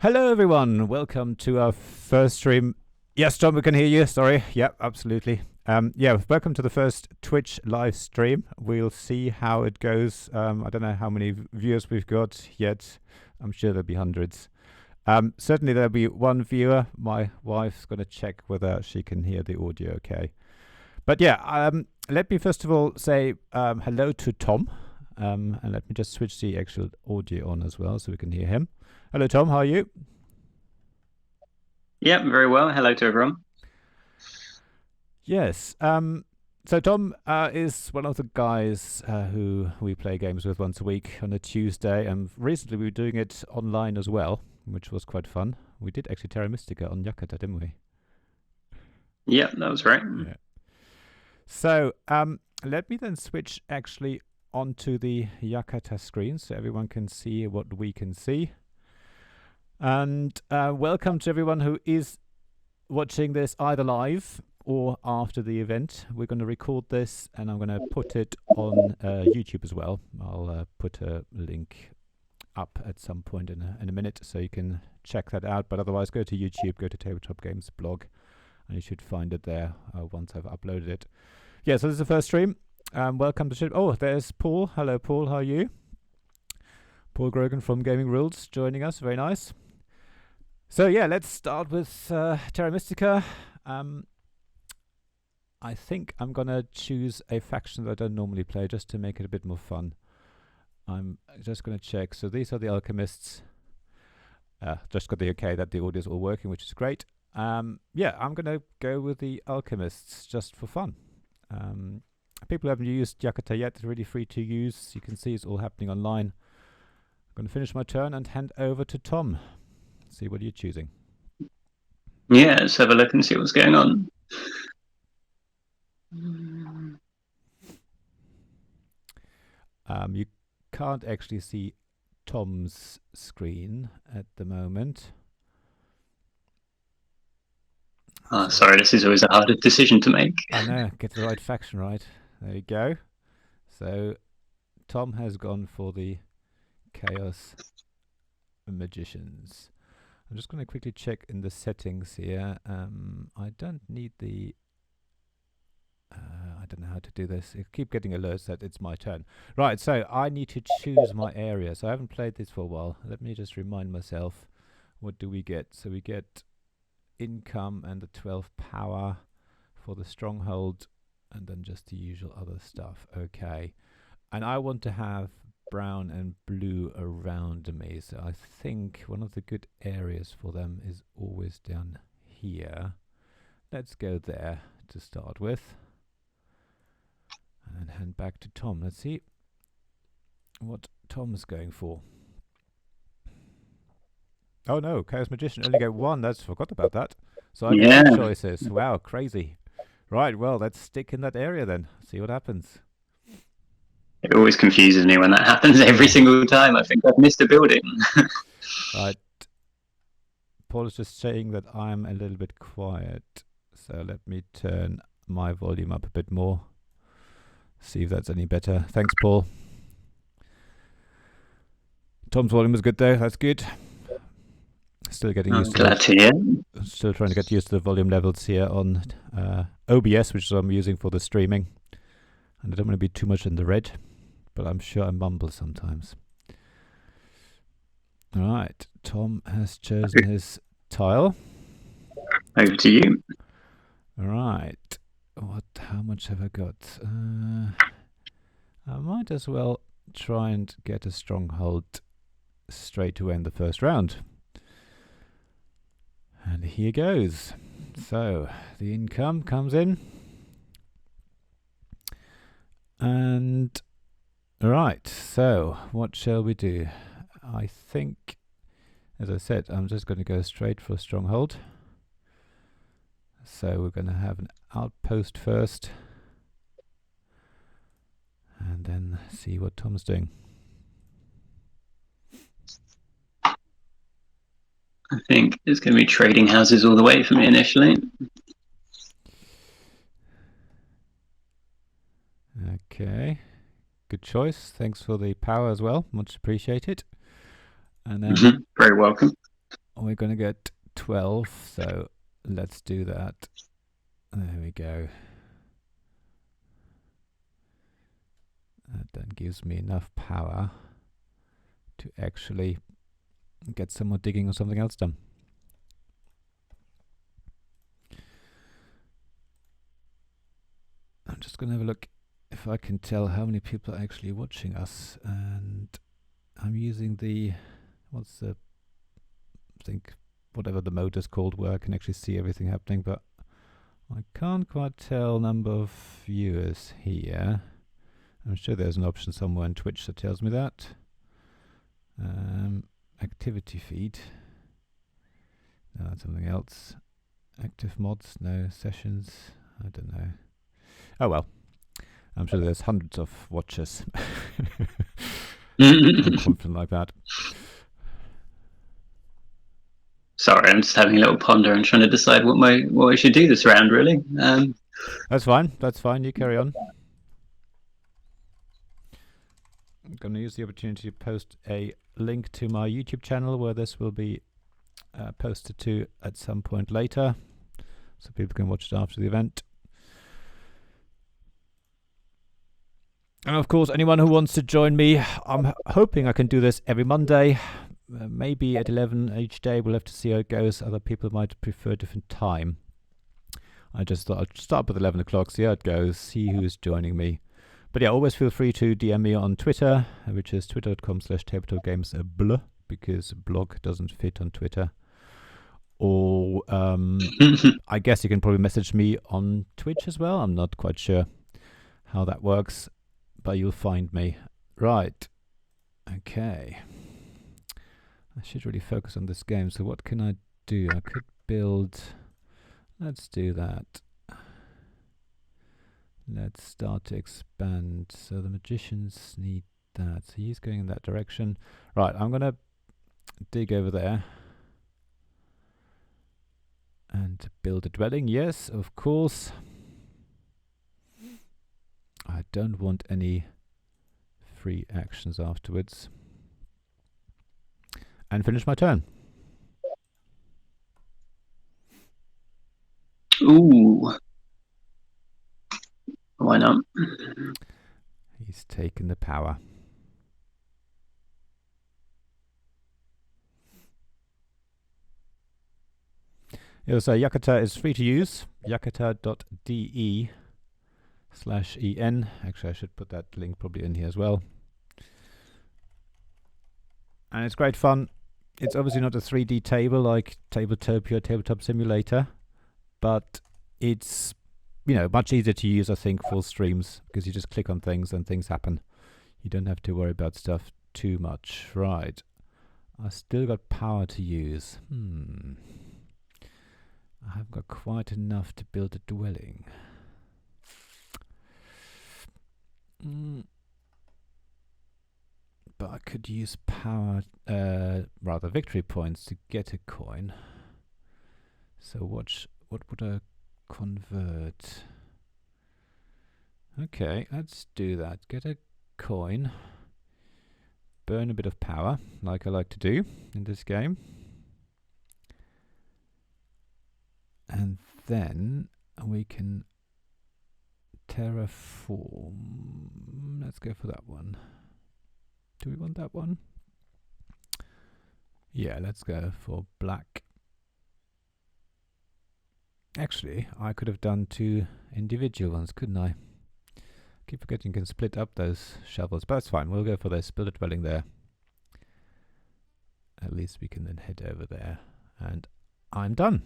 Hello, everyone. Welcome to our first stream. Yes, Tom, we can hear you. Sorry. Yep, absolutely. Welcome to the first Twitch live stream. We'll see how it goes. I don't know how many viewers we've got yet. I'm sure there'll be hundreds. Certainly there'll be one viewer. My wife's going to check whether she can hear the audio okay. But yeah, let me first of all say hello to Tom. And let me just switch the actual audio on as well so we can hear him. Hello, Tom. How are you? Yeah, very well. Hello to everyone. Yes. So Tom is one of the guys who we play games with once a week on a Tuesday, and recently we were doing it online as well, which was quite fun. We did actually Terra Mystica on Yakata, didn't we? Yeah, that was right. Yeah. So let me then switch actually onto the Yakata screen so everyone can see what we can see. And welcome to everyone who is watching this either live or after the event. We're going to record this and I'm going to put it on YouTube as well. I'll put a link up at some point in a minute so you can check that out. But otherwise, go to YouTube, go to Tabletop Games blog, and you should find it there once I've uploaded it. Yeah, so this is the first stream. Welcome to Oh, there's Paul. Hello, Paul. How are you? Paul Grogan from Gaming Rules joining us. Very nice. So yeah, let's start with Terra Mystica. I think I'm gonna choose a faction that I don't normally play just to make it a bit more fun. I'm just gonna check. So these are the alchemists. Just got the okay that the audio is all working, which is great. Yeah, I'm gonna go with the alchemists just for fun. People who haven't used Yakata yet, it's really free to use. You can see it's all happening online. I'm gonna finish my turn and hand over to Tom. See what you're choosing. Yeah, let's have a look and see what's going on. You can't actually see Tom's screen at the moment. Oh, sorry, this is always a harder decision to make. I know, get the right faction right. There you go. So Tom has gone for the Chaos Magicians. I'm just going to quickly check in the settings here. I don't need the... I don't know how to do this. I keep getting alerts that it's my turn. Right, so I need to choose my area. So I haven't played this for a while. Let me just remind myself. What do we get? So we get income and the 12 power for the stronghold, and then just the usual other stuff. Okay. And I want to have brown and blue around me. So I think one of the good areas for them is always down here. Let's go there to start with. And hand back to Tom. Let's see what Tom's going for. Oh no, Chaos Magician only get one. That's forgot about that. So I get two choices. Wow, crazy. Right, well, let's stick in that area then. See what happens. It always confuses me when that happens every single time. I think I've missed a building. Right. Paul is just saying that I'm a little bit quiet. So let me turn my volume up a bit more. See if that's any better. Thanks, Paul. Tom's volume is good though. That's good. Still getting used to glad to hear. Still trying to get used to the volume levels here on OBS, which is what I'm using for the streaming. And I don't want to be too much in the red, but I'm sure I mumble sometimes. All right, Tom has chosen his tile. Over to you. All right. How much have I got? I might as well try and get a stronghold straight away in the first round. And here goes. So the income comes in. And right, so what shall we do? I think, as I said, I'm just going to go straight for a stronghold. So we're going to have an outpost first. And then see what Tom's doing. I think it's going to be trading houses all the way for me initially. Okay, good choice. Thanks for the power as well. Much appreciated. And then very welcome. we're going to get 12, so let's do that. There we go. That then gives me enough power to actually get some more digging or something else done. I'm just going to have a look if I can tell how many people are actually watching us, and I'm using the, I think whatever the mode is called, where I can actually see everything happening, but I can't quite tell number of viewers here. I'm sure there's an option somewhere on Twitch that tells me that. Activity feed. No, that's something else. Active mods, no. Sessions, I don't know. Oh well, I'm sure there's hundreds of watchers. I'm confident like that. Sorry, I'm just having a little ponder and trying to decide what I should do this round, really. That's fine. That's fine. You carry on. I'm going to use the opportunity to post a link to my YouTube channel where this will be posted to at some point later, so people can watch it after the event. And of course, anyone who wants to join me, I'm hoping I can do this every Monday, maybe at 11 each day. We'll have to see how it goes. Other people might prefer a different time. I just thought I'd start with 11 o'clock, see how it goes, see who's joining me. But yeah, always feel free to DM me on Twitter, which is twitter.com/tabletopgamesblog, because blog doesn't fit on Twitter. Or I guess you can probably message me on Twitch as well. I'm not quite sure how that works, but you'll find me. Right. Okay. I should really focus on this game. So what can I do? I could build... Let's do that. Let's start to expand. So the magicians need that. So he's going in that direction. Right, I'm going to dig over there. And build a dwelling. Yes, of course. I don't want any free actions afterwards. And finish my turn. Ooh. Why not? He's taken the power. Yeah, so Yakata is free to use. yakata.de/en. Actually, I should put that link probably in here as well. And it's great fun. It's obviously not a 3D table like Tabletopia, Tabletop Simulator, but it's, you know, much easier to use, I think, for streams, because you just click on things and things happen. You don't have to worry about stuff too much. Right. I still got power to use. I haven't got quite enough to build a dwelling. But I could use power, rather victory points to get a coin. So what would I convert? Okay, let's do that. Get a coin. Burn a bit of power, like I like to do in this game. And then we can terraform. Let's go for that one. Do we want that one? Yeah, let's go for black. Actually, I could have done 2 individual ones, couldn't I? Keep forgetting you can split up those shovels, but that's fine. We'll go for this. Build a dwelling there. At least we can then head over there. And I'm done.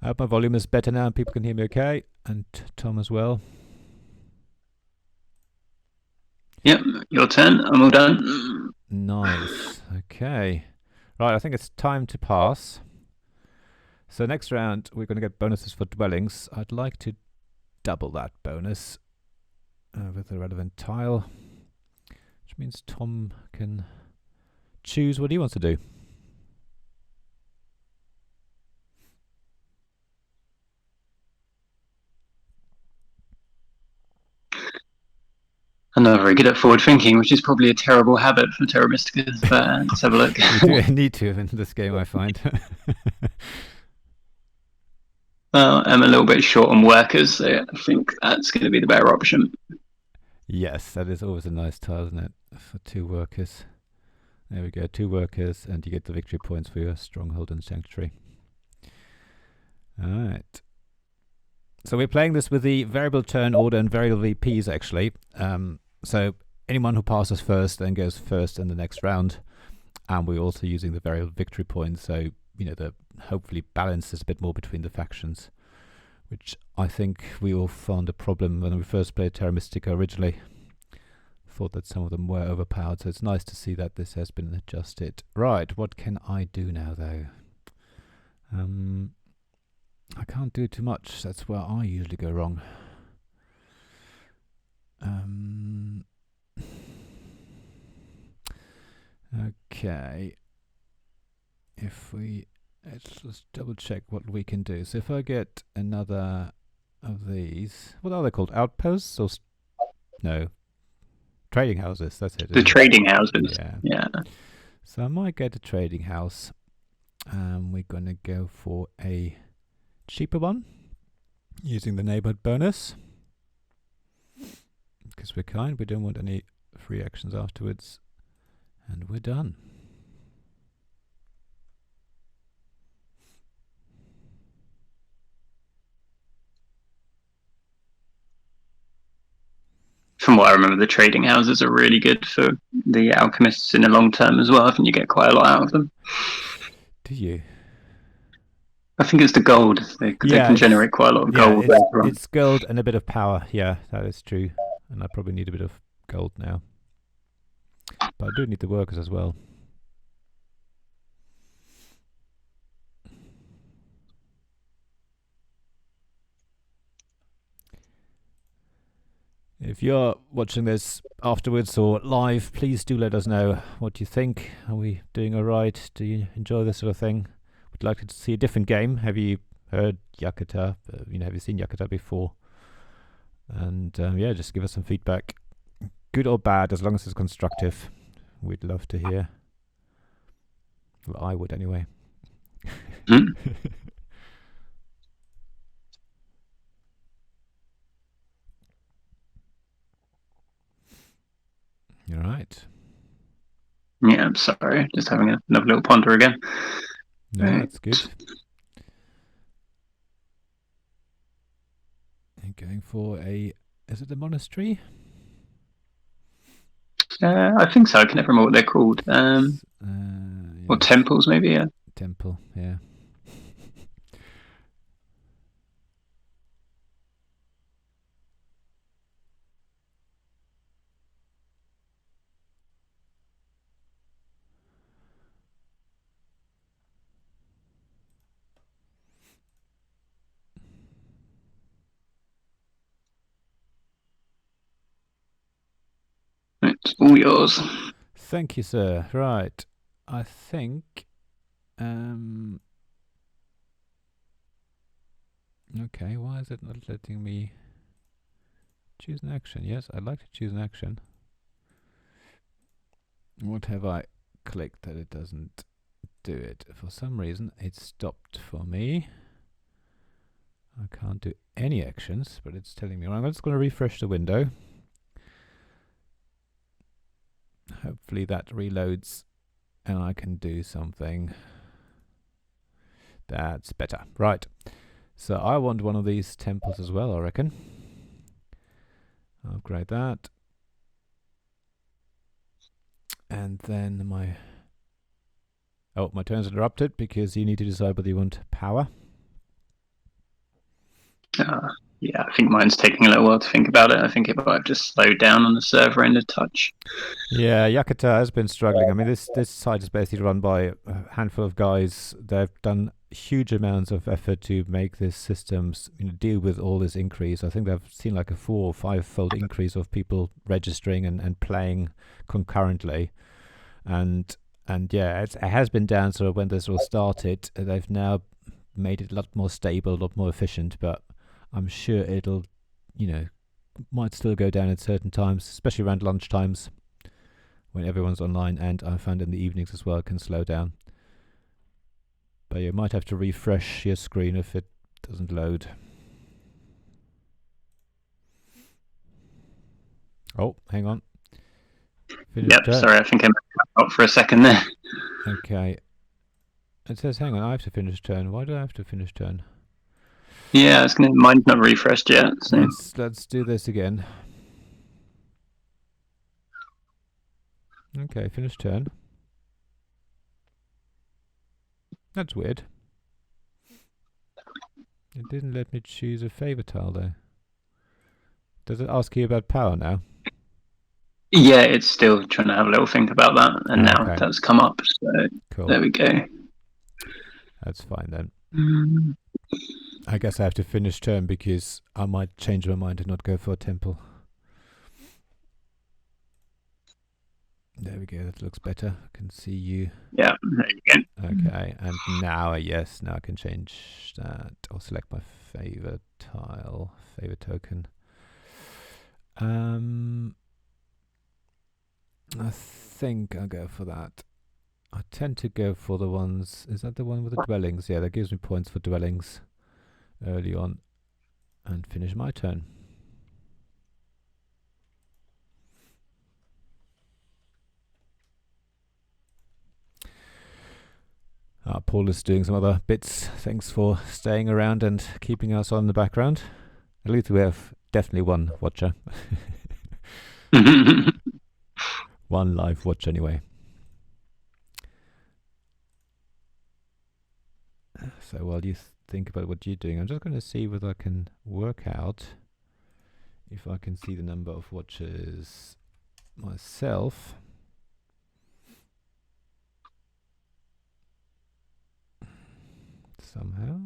I hope my volume is better now and people can hear me okay. And Tom as well. Yep, your turn. I'm all done. Nice. Okay. Right, I think it's time to pass. So next round, we're going to get bonuses for dwellings. I'd like to double that bonus with the relevant tile, which means Tom can choose what he wants to do. I'm not very good at forward thinking, which is probably a terrible habit for Terra Mystica. But let's have a look. You do need to in this game, I find. Well, I'm a little bit short on workers, so I think that's going to be the better option. Yes, that is always a nice tile, isn't it? For 2 workers. There we go, 2 workers, and you get the victory points for your stronghold and sanctuary. Alright. So we're playing this with the variable turn order and variable VPs, actually. So anyone who passes first then goes first in the next round. And we're also using the variable victory points, so the hopefully balances a bit more between the factions, which I think we all found a problem when we first played Terra Mystica originally. Thought that some of them were overpowered, so it's nice to see that this has been adjusted. Right, what can I do now, though? I can't do too much. That's where I usually go wrong. Okay. Let's just double check what we can do. So if I get another of these, what are they called? Outposts or no? Trading houses. That's it. The trading houses. Yeah. So I might get a trading house. We're gonna go for a cheaper one using the neighborhood bonus because we're kind. We don't want any free actions afterwards, and we're done. From what I remember, the trading houses are really good for the alchemists in the long term as well. I think you get quite a lot out of them. Do you? I think it's the gold. They can generate quite a lot of gold. It's gold and a bit of power. Yeah, that is true. And I probably need a bit of gold now. But I do need the workers as well. If you're watching this afterwards or live, please do let us know what you think. Are we doing all right? Do you enjoy this sort of thing? Would like to see a different game. Have you heard Yakuta? Have you seen Yakuta before? And just give us some feedback. Good or bad, as long as it's constructive. We'd love to hear. Well, I would anyway. All right. Yeah, I'm sorry. Just having another little ponder again. No, that's good. And going for is it a monastery? I think so. I can never remember what they're called. Or temples, maybe, yeah. Temple, yeah. It's all yours. Thank you, sir. Right. I think... Okay, why is it not letting me choose an action? Yes, I'd like to choose an action. What have I clicked that it doesn't do it? For some reason, it stopped for me. I can't do any actions, but it's telling me. I'm just going to refresh the window. Hopefully that reloads and I can do something. That's better. Right. So I want one of these temples as well, I reckon. I'll upgrade that. And then my turn's interrupted because you need to decide whether you want power. Yeah, I think mine's taking a little while to think about it. I think it might have just slowed down on the server end a touch. Yeah, Yakuta has been struggling. I mean, this site is basically run by a handful of guys. They've done huge amounts of effort to make this systems deal with all this increase. I think they've seen like a 4 or 5-fold increase of people registering and playing concurrently. And yeah, it has been down sort of when this all started. They've now made it a lot more stable, a lot more efficient, but I'm sure it'll, might still go down at certain times, especially around lunch times when everyone's online, and I found in the evenings as well it can slow down. But you might have to refresh your screen if it doesn't load. Oh, hang on. Yep, sorry, I think I cut out for a second there. Okay. It says, hang on, I have to finish turn. Why do I have to finish turn? Yeah, mine's not refreshed yet. So. Let's do this again. Okay, finish turn. That's weird. It didn't let me choose a favor tile though. Does it ask you about power now? Yeah, it's still trying to have a little think about that, and now that's come up. So cool. There we go. That's fine then. I guess I have to finish turn because I might change my mind and not go for a temple. There we go, that looks better. I can see you. Yeah, there you go. Okay, and now, yes, now I can change that or select my favor tile, favor token. I think I'll go for that. I tend to go for the ones, is that the one with the dwellings? Yeah, that gives me points for dwellings early on. And finish my turn. Paul is doing some other bits. Thanks for staying around and keeping us on in the background. At least we have definitely one watcher. One live watch anyway. So while you think about what you're doing, I'm just going to see whether I can work out if I can see the number of watches myself. Somehow.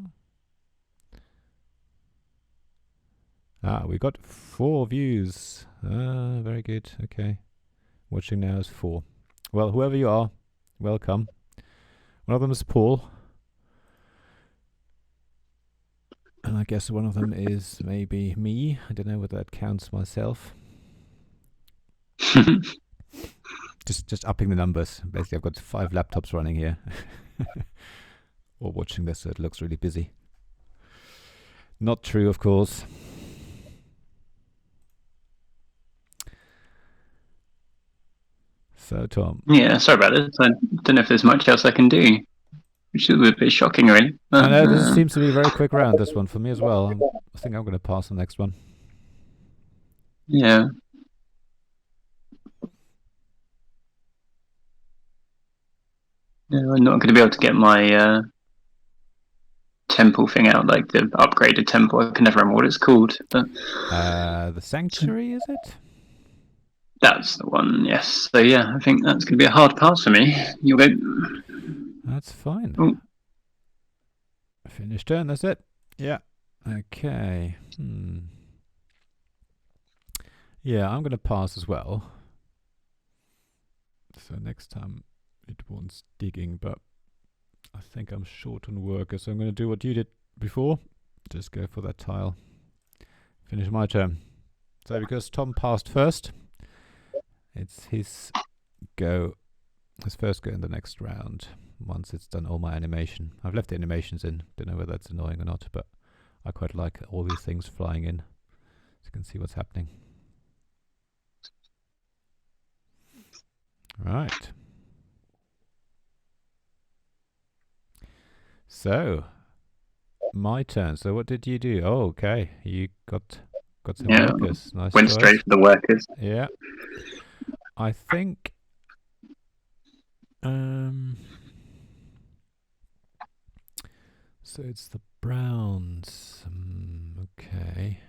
We got 4 views. Very good. Okay. Watching now is 4. Well, whoever you are, welcome. One of them is Paul. And I guess one of them is maybe me. I don't know whether that counts myself. just upping the numbers. Basically, I've got 5 laptops running here. Or watching this, so it looks really busy. Not true, of course. So, Tom. Yeah, sorry about this. I don't know if there's much else I can do. Which is a bit shocking, really. I know, this seems to be a very quick round, this one, for me as well. I think I'm going to pass the next one. Yeah. I'm not going to be able to get my temple thing out, like the upgraded temple. I can never remember what it's called. But the sanctuary, is it? That's the one, yes. So yeah, I think that's going to be a hard pass for me. You'll go. That's fine. Ooh. Finish turn, that's it. Yeah. Okay. Yeah, I'm going to pass as well. So next time it wants digging, but I think I'm short on workers, so I'm going to do what you did before. Just go for that tile. Finish my turn. So because Tom passed first, it's his go. His first go in the next round. Once it's done all my animation. I've left the animations in. Don't know whether that's annoying or not, but I quite like all these things flying in, so you can see what's happening. Right. So, my turn. So what did you do? Oh, okay. You got some workers. Nice. Went straight for the workers. Yeah. I think so it's the browns. Okay.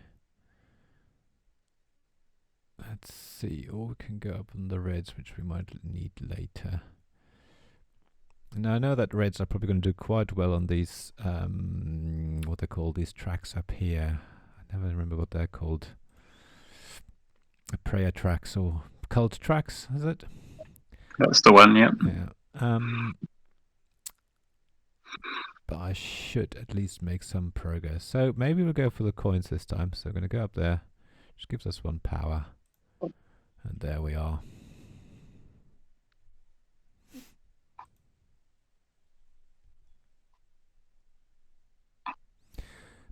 Let's see. Or we can go up on the reds, which we might need later. Now I know that reds are probably going to do quite well on these, what they call these tracks up here. I never remember what they're called. Prayer tracks or cult tracks, is it? That's the one, yeah. Yeah. But I should at least make some progress. So maybe we'll go for the coins this time. So I'm going to go up there, which gives us 1 power. And there we are.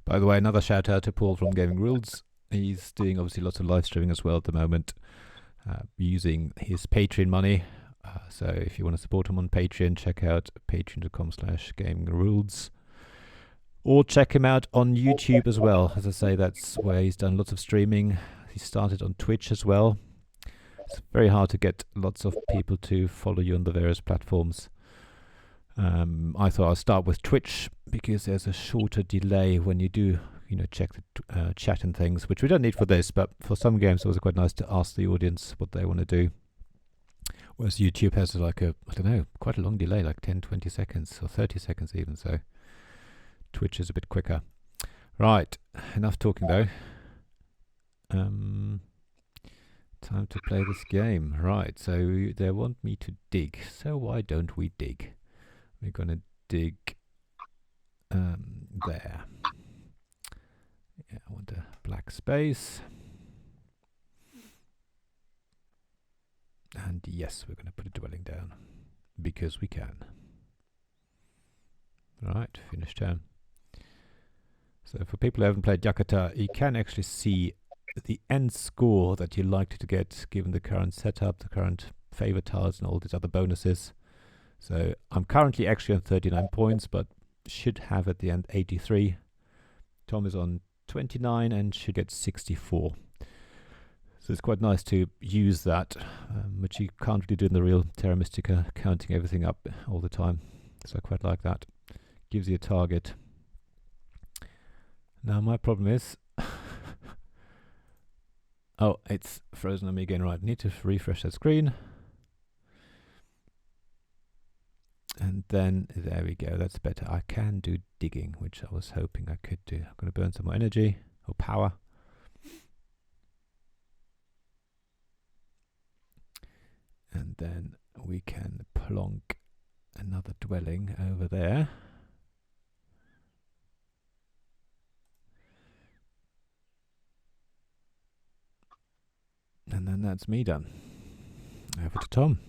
By the way, another shout out to Paul from Gaming Rules. He's doing obviously lots of live streaming as well at the moment, using his Patreon money. So if you want to support him on Patreon, check out patreon.com/gamingrules. Or check him out on YouTube as well. As I say, that's where he's done lots of streaming. He started on Twitch as well. It's very hard to get lots of people to follow you on the various platforms. I thought I'll start with Twitch because there's a shorter delay when you do, check the chat and things, which we don't need for this, but for some games it was quite nice to ask the audience what they want to do. Whereas YouTube has quite a long delay, like 10, 20 seconds or 30 seconds even, so Twitch is a bit quicker. Right, enough talking though. Time to play this game. Right, so they want me to dig, so why don't we dig? We're going to dig there. Yeah, I want a black space. And yes, we're going to put a dwelling down because we can. Right, finish turn. So for people who haven't played Yakata, you can actually see the end score that you're likely to get given the current setup, the current favor tiles and all these other bonuses. So I'm currently actually on 39 points, but should have at the end 83. Tom is on 29 and should get 64. So it's quite nice to use that, which you can't really do in the real Terra Mystica, counting everything up all the time. So I quite like that. Gives you a target. Now my problem is... oh, it's frozen on me again. Right, I need to refresh that screen. And then, there we go, that's better. I can do digging, which I was hoping I could do. I'm going to burn some more energy, or power. And then we can plonk another dwelling over there. And then that's me done. Over to Tom.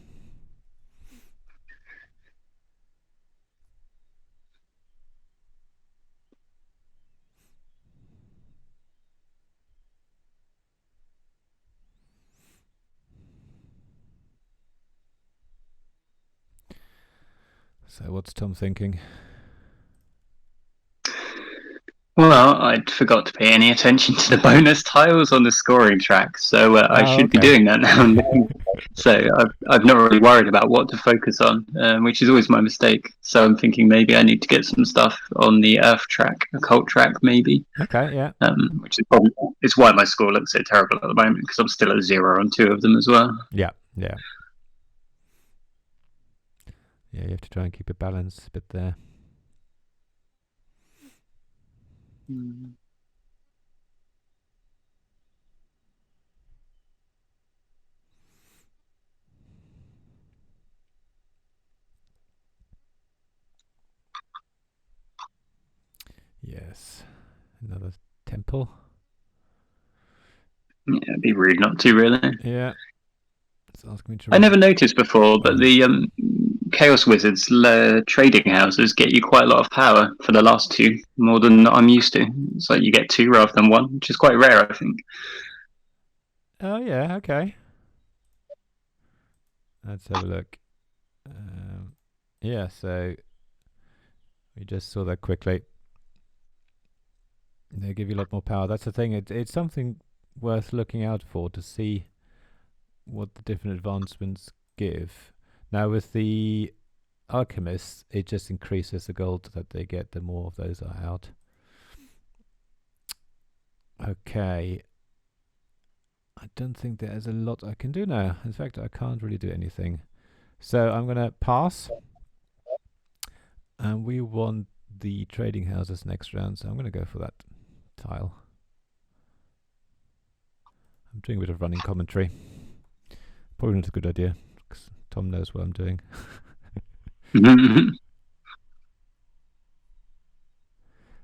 So what's Tom thinking? Well, I'd forgot to pay any attention to the bonus tiles on the scoring track, so I should be doing that now. So I've not really worried about what to focus on, which is always my mistake. So I'm thinking maybe I need to get some stuff on the Earth track, occult track, maybe. Okay, yeah. Which is probably it's why my score looks so terrible at the moment, because I'm still at 0 on 2 of them as well. Yeah. Yeah, you have to try and keep a balance a bit there. Yes. Another temple. Yeah, it'd be rude not to, really. Yeah. It's asking me to I never noticed before, but the Chaos Wizards trading houses get you quite a lot of power for the last 2, more than I'm used to. It's like you get 2 rather than 1, which is quite rare, I think. Oh, yeah, okay. Let's have a look. Yeah, so we just saw that quickly. They give you a lot more power. That's the thing. It's something worth looking out for to see what the different advancements give. Now with the alchemists, it just increases the gold that they get the more of those are out. Okay. I don't think there's a lot I can do now. In fact, I can't really do anything. So I'm going to pass. And we want the trading houses next round, so I'm going to go for that tile. I'm doing a bit of running commentary. Probably not a good idea, because Tom knows what I'm doing.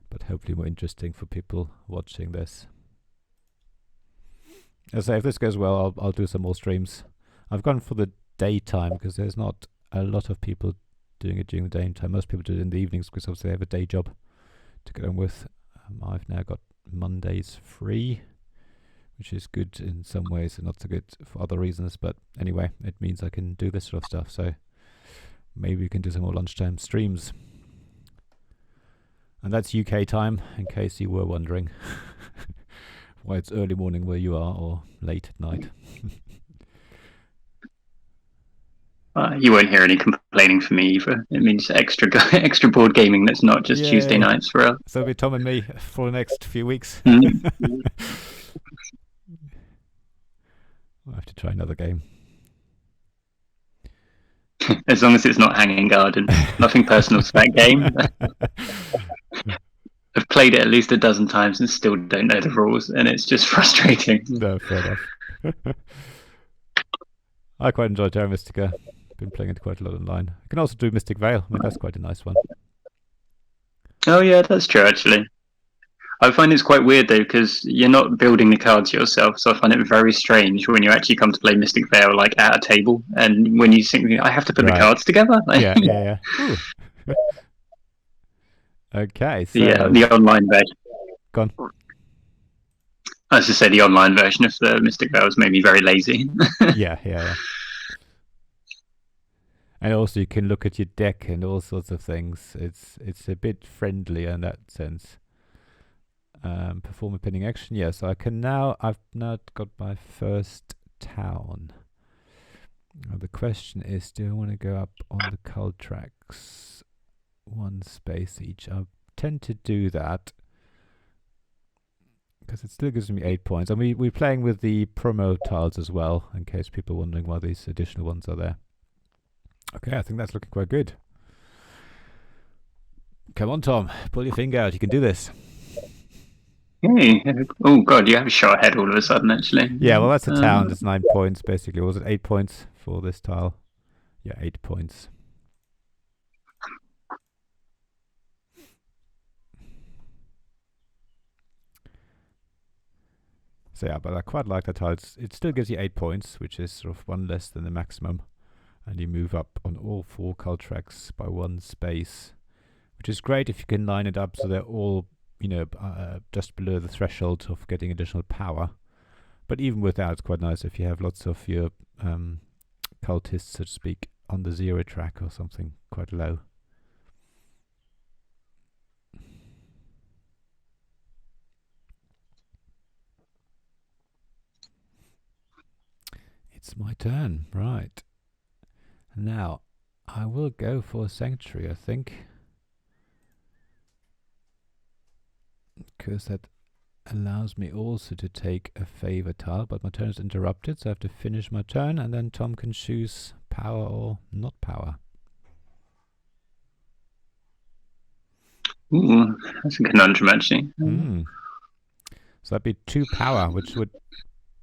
But hopefully more interesting for people watching this. As I say, if this goes well, I'll do some more streams. I've gone for the daytime because there's not a lot of people doing it during the daytime. Most people do it in the evenings because obviously they have a day job to get on with. I've now got Mondays free, which is good in some ways and not so good for other reasons. But anyway, it means I can do this sort of stuff. So maybe we can do some more lunchtime streams. And that's UK time, in case you were wondering why it's early morning where you are or late at night. You won't hear any complaining from me either. It means extra board gaming that's not just Tuesday nights for us. So it'll be Tom and me for the next few weeks. Mm-hmm. I'll have to try another game. As long as it's not Hanging Garden. Nothing personal to that game. I've played it at least a dozen times and still don't know the rules, and it's just frustrating. No, fair enough. I quite enjoy Terra Mystica. Been playing it quite a lot online. I can also do Mystic Vale. I mean, that's quite a nice one. Oh yeah, that's true actually. I find it's quite weird though because you're not building the cards yourself, so I find it very strange when you actually come to play Mystic Vale like at a table, and when you think I have to put the cards together. Yeah. Okay, so the online version. Go on. I was just say the online version of the Mystic Vale has made me very lazy. Yeah. And also you can look at your deck and all sorts of things. It's a bit friendlier in that sense. Perform a pending action. Yeah, so I've now got my first town. Now the question is, do I want to go up on the cult tracks one space each? I tend to do that because it still gives me 8 points. And we're playing with the promo tiles as well, in case people are wondering why these additional ones are there. Okay, I think that's looking quite good. Come on, Tom. Pull your finger out. You can do this. Hey. Oh, God, you have a shot ahead all of a sudden, actually. Yeah, well, that's a town. That's 9 points, basically. Was it 8 points for this tile? Yeah, 8 points. So yeah, but I quite like that tile. It still gives you 8 points, which is sort of one less than the maximum. And you move up on all 4 cult tracks by 1 space, which is great if you can line it up so they're all, just below the threshold of getting additional power. But even with that, it's quite nice if you have lots of your cultists, so to speak, on the 0 track or something quite low. It's my turn, right. Now, I will go for a sanctuary, I think. Because that allows me also to take a favor tile, but my turn is interrupted, so I have to finish my turn, and then Tom can choose power or not power. Ooh, that's a conundrum, actually. So that'd be 2 power, which would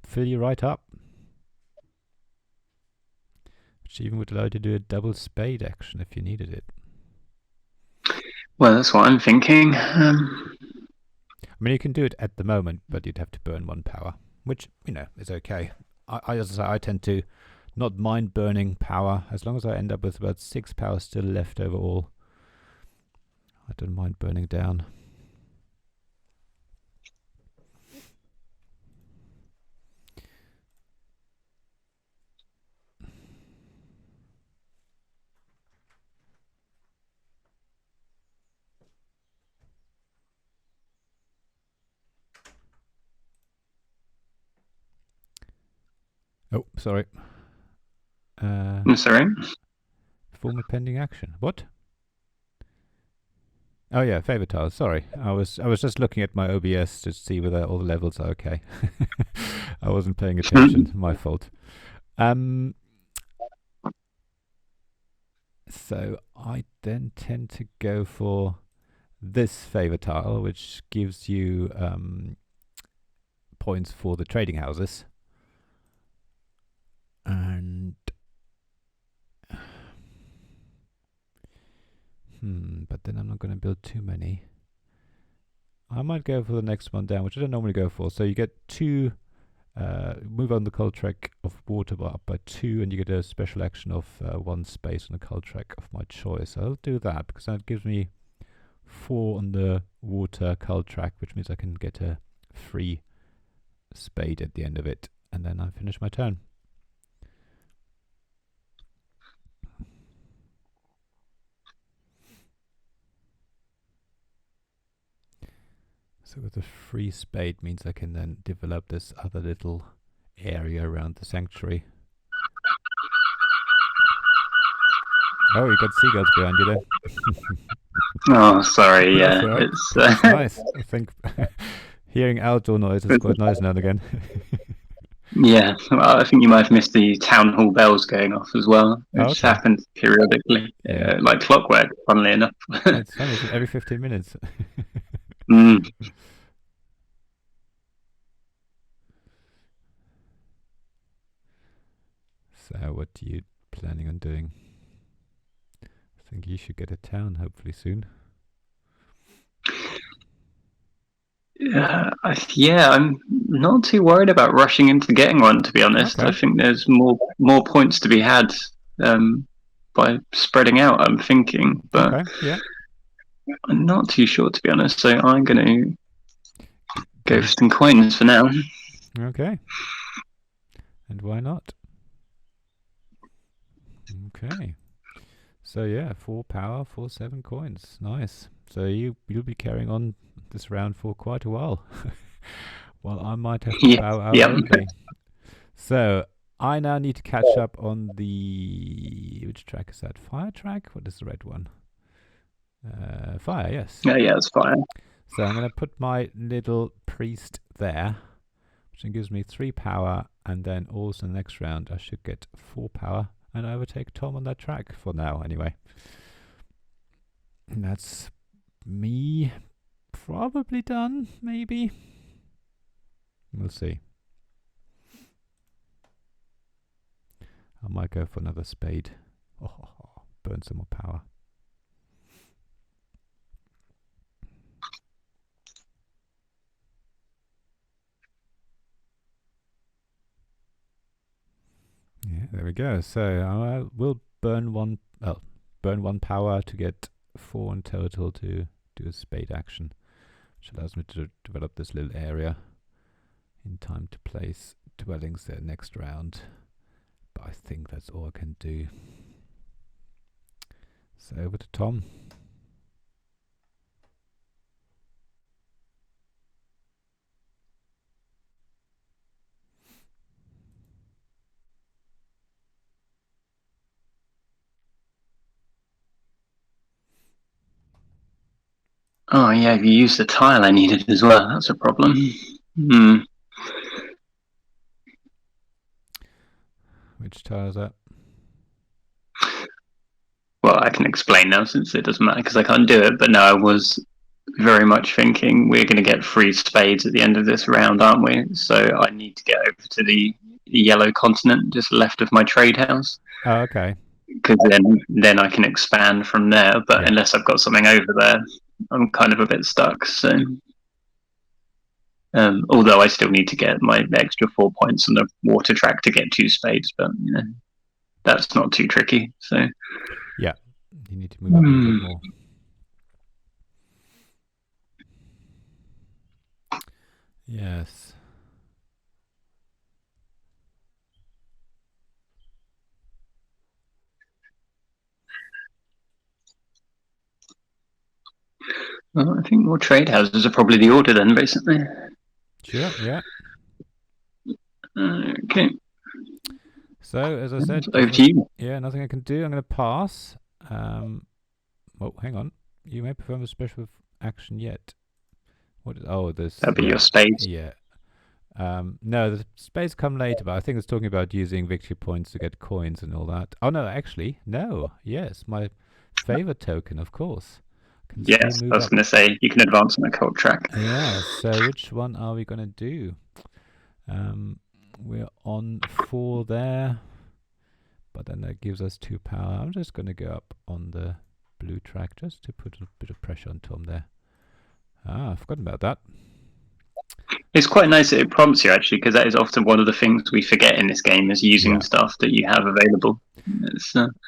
fill you right up. Which even would allow you to do a double spade action if you needed it. Well, that's what I'm thinking. I mean, you can do it at the moment, but you'd have to burn 1 power, which, is okay. As I say, I tend to not mind burning power, as long as I end up with about 6 power still left overall. I don't mind burning down. Oh, sorry. Sorry? Perform a pending action. What? Oh yeah, favor tiles. Sorry, I was just looking at my OBS to see whether all the levels are okay. I wasn't paying attention. My fault. So I then tend to go for this favor tile, which gives you points for the trading houses. And but then I'm not going to build too many. I might go for the next one down, which I don't normally go for. So you get 2 move on the cult track of water up by 2, and you get a special action of 1 space on the cult track of my choice. I'll do that because that gives me 4 on the water cult track, which means I can get a free spade at the end of it, and then I finish my turn. So with a free spade means I can then develop this other little area around the sanctuary. Oh, you got seagulls behind you there. Oh, sorry. That's Yeah, all right. it's That's nice. I think hearing outdoor noise is quite nice now and again. yeah. Well, I think you might have missed the town hall bells going off as well, which Okay. happens periodically, Yeah. like clockwork. Funnily enough. It's funny, isn't it? Every 15 minutes. Mm. So what are you planning on doing? I think you should get a town hopefully soon. Yeah, I'm not too worried about rushing into getting one. To be honest, Okay. I think there's more points to be had by spreading out. I'm thinking, but Okay. Yeah. I'm not too sure to be honest. So I'm going to go Go. for some coins for now. Okay. And why not? Okay. So yeah, 4 power, 4 7 coins. Nice. So you'll be carrying on this round for quite a while. Well, I might have to bow out early. So I now need to catch up on the, which track is that? Fire track? What is the red one? Fire, yes. Yeah, it's fire. So I'm going to put my little priest there, which then gives me 3 power, and then also the next round I should get 4 power and overtake Tom on that track for now anyway. And that's me probably done, maybe. We'll see. I might go for another spade. Oh, burn some more power. Yeah, there we go. So I will burn one power to get 4 in total to do a spade action, which allows me to develop this little area in time to place dwellings there next round. But I think that's all I can do. So over to Tom. Oh yeah, you used the tile I needed as well. That's a problem. Hmm. Which tile is that? Well, I can explain now since it doesn't matter because I can't do it. But no, I was very much thinking we're going to get 3 spades at the end of this round, aren't we? So I need to get over to the yellow continent just left of my trade house. Oh, okay. Because then I can expand from there. But unless I've got something over there, I'm kind of a bit stuck. So, although I still need to get my extra 4 points on the water track to get 2 spades, but that's not too tricky. So yeah, you need to move up a bit more. Yes. Well, I think more trade houses are probably the order then, basically. Sure, yeah. Okay. So, as I said, over to you. Yeah, nothing I can do. I'm going to pass. Oh, hang on. You may perform a special action yet. What is, oh, this. That'll be your spades. Yeah. No, the spades come later, but I think it's talking about using victory points to get coins and all that. Oh, no, actually, no. Yes, my favor token, of course. Yes, I was going to say, you can advance on the cult track. Yeah, so which one are we going to do? We're on 4 there, but then that gives us 2 power. I'm just going to go up on the blue track just to put a bit of pressure on Tom there. Ah, I've forgotten about that. It's quite nice that it prompts you actually, because that is often one of the things we forget in this game is using Yeah. stuff that you have available.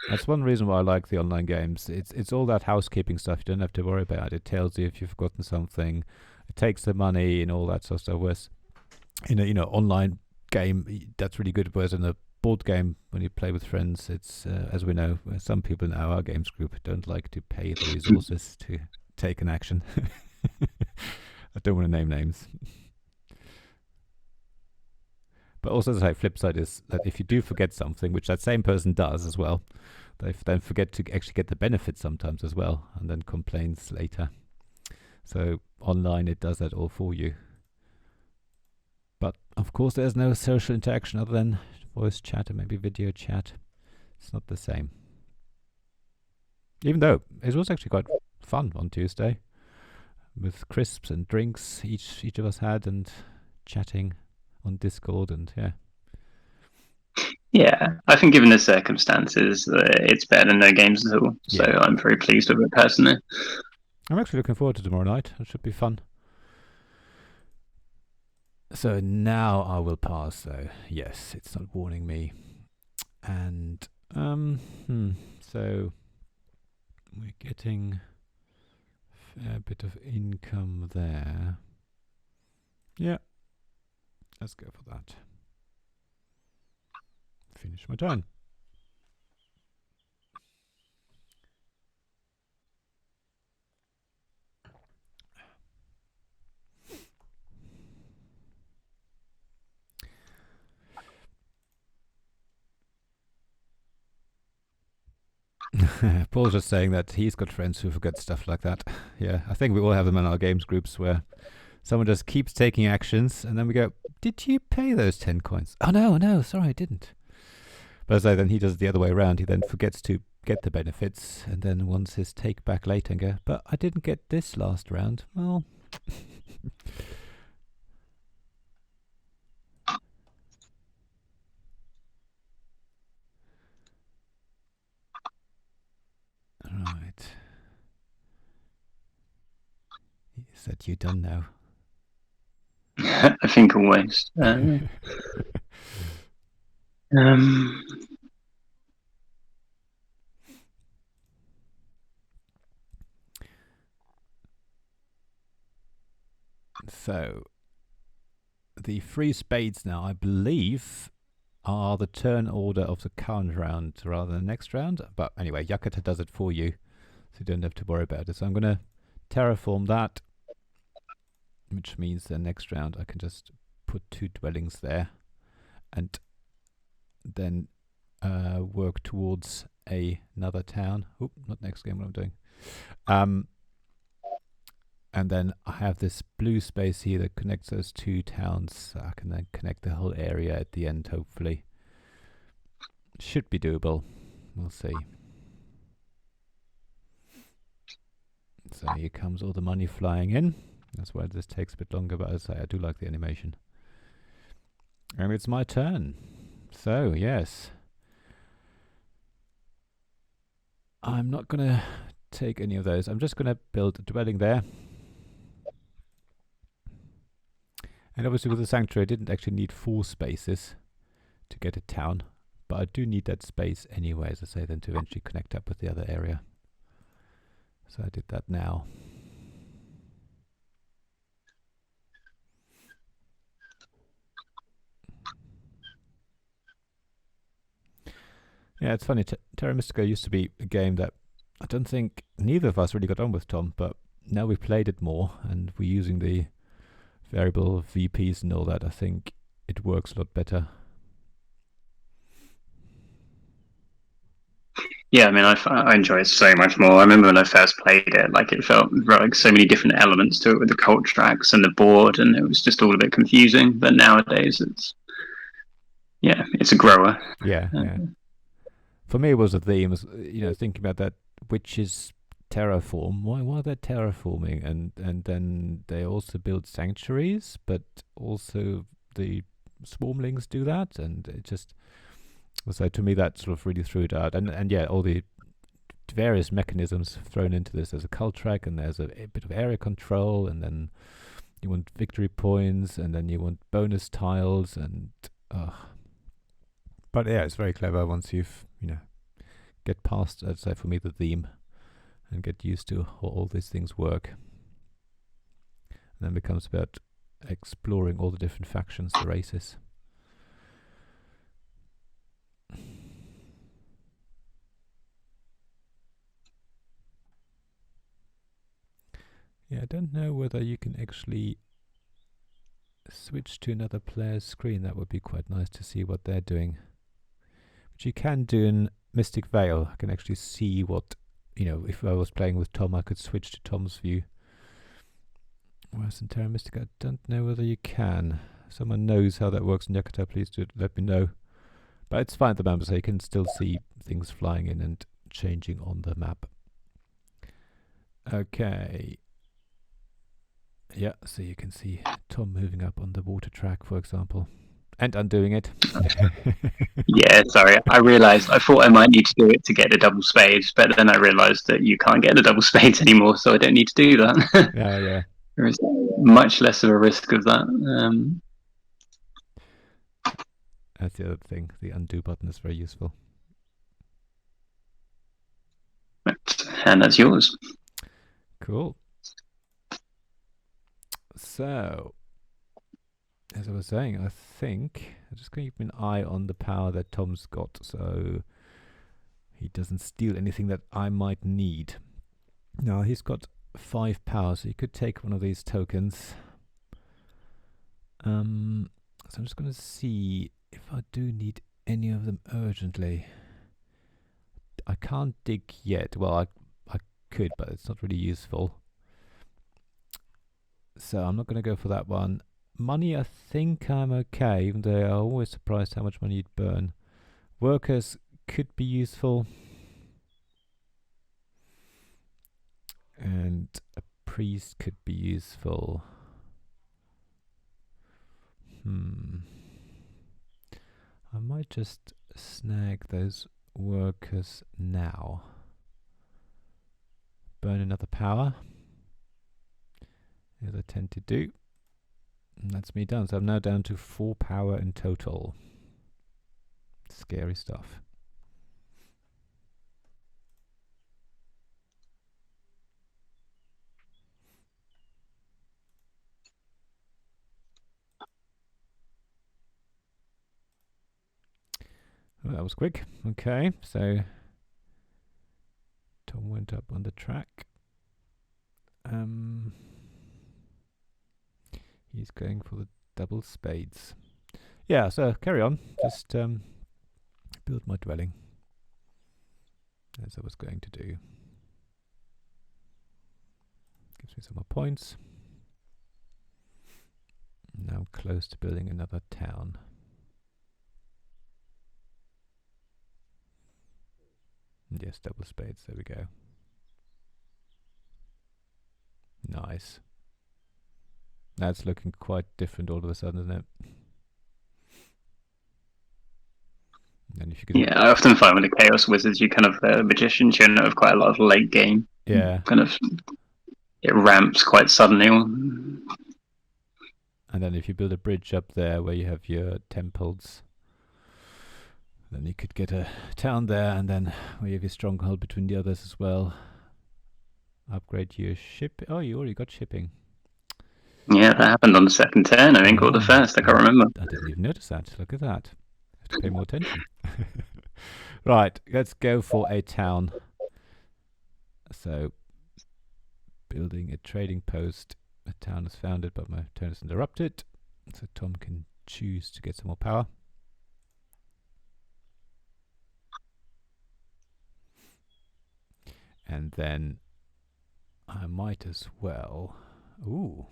That's one reason why I like the online games. It's all that housekeeping stuff. You don't have to worry about. It tells you if you've forgotten something. It takes the money and all that sort of stuff. Whereas in a online game, that's really good. Whereas in a board game, when you play with friends, it's as we know, some people in our games group don't like to pay the resources to take an action. I don't want to name names. But also the flip side is that if you do forget something, which that same person does as well, they then forget to actually get the benefit sometimes as well, and then complains later. So online it does that all for you. But of course there's no social interaction other than voice chat and maybe video chat. It's not the same. Even though it was actually quite fun on Tuesday, with crisps and drinks each of us had, and chatting on Discord, and yeah, I think given the circumstances, it's better than no games at all. So Yeah. I'm very pleased with it personally. I'm actually looking forward to tomorrow night. It should be fun. So now I will pass, though. Yes, it's not warning me. And so we're getting a bit of income there. Yeah, let's go for that. Finish my turn. Paul's just saying that he's got friends who forget stuff like that. Yeah, I think we all have them in our games groups where someone just keeps taking actions, and then we go, "Did you pay those 10 coins?" "Oh no, sorry, I didn't." But then he does it the other way around. He then forgets to get the benefits, and then wants his take back later and go, "But I didn't get this last round." Well. Right. Is that you done now? I think always. So, the free spades now, I believe, are the turn order of the current round rather than the next round. But anyway, Yakata does it for you, so you don't have to worry about it. So I'm going to terraform that, which means the next round I can just put 2 dwellings there and then work towards another town. Oop, not next game, what I'm doing. And then I have this blue space here that connects those 2 towns. So I can then connect the whole area at the end, hopefully. Should be doable. We'll see. So here comes all the money flying in. That's why this takes a bit longer, but as I say, I do like the animation. And it's my turn. So, yes. I'm not going to take any of those. I'm just going to build a dwelling there. And obviously with the sanctuary, I didn't actually need 4 spaces to get a town. But I do need that space anyway, as I say, then to eventually connect up with the other area. So I did that now. Yeah, it's funny. Terra Mystica used to be a game that I don't think neither of us really got on with, Tom, but now we've played it more and we're using the variable VPs and all that. I think it works a lot better. Yeah, I mean, I enjoy it so much more. I remember when I first played it, like it felt like so many different elements to it with the cult tracks and the board, and it was just all a bit confusing. But nowadays, it's a grower. Yeah. For me, it was a theme. Thinking about that, which is terraform. Why are they terraforming? And then they also build sanctuaries, but also the swarmlings do that, and it just. So to me, that sort of really threw it out. And yeah, all the various mechanisms thrown into this. There's a cult track, and there's a bit of area control, and then you want victory points, and then you want bonus tiles, and but yeah, it's very clever once you've get past, I'd say for me, the theme, and get used to how all these things work. And then becomes about exploring all the different factions, the races. Yeah, I don't know whether you can actually switch to another player's screen. That would be quite nice to see what they're doing. But you can do in Mystic Vale. I can actually see what, if I was playing with Tom, I could switch to Tom's view. Whereas in Terra Mystica, I don't know whether you can. If someone knows how that works in Yakata, please do let me know. But it's fine at the moment, so you can still see things flying in and changing on the map. Okay. Yeah, so you can see Tom moving up on the water track, for example, and undoing it. Yeah, sorry. I thought I might need to do it to get the double spades, but then I realised that you can't get the double spades anymore, so I don't need to do that. Yeah. There is much less of a risk of that. That's the other thing. The undo button is very useful. And that's yours. Cool. So, as I was saying, I think I'm just going to keep an eye on the power that Tom's got, so he doesn't steal anything that I might need. Now, he's got 5 power, so he could take one of these tokens. So I'm just going to see if I do need any of them urgently. I can't dig yet. Well, I could, but it's not really useful. So I'm not going to go for that one. Money, I think I'm okay, even though I'm always surprised how much money you'd burn. Workers could be useful. And a priest could be useful. I might just snag those workers now. Burn another power, as I tend to do. And that's me done. So I'm now down to 4 power in total. Scary stuff. Oh, that was quick. Okay, so Tom went up on the track. He's going for the double spades. Yeah, so carry on. Just build my dwelling, as I was going to do. Gives me some more points. Now I'm close to building another town. Yes, double spades, there we go. Nice. That's looking quite different all of a sudden, isn't it? And if you could I often find with the Chaos Wizards, you kind of magicians, you have quite a lot of late game. Yeah. Kind of, it ramps quite suddenly. And then if you build a bridge up there where you have your temples, then you could get a town there, and then where you have your stronghold between the others as well. Upgrade your ship. Oh, you already got shipping. Yeah, that happened on the second turn, I think, or the first. I can't remember. I didn't even notice that. Look at that. I have to pay more attention. Right, let's go for a town. So, building a trading post. A town is founded, but my turn is interrupted. So Tom can choose to get some more power. And then I might as well... Ooh.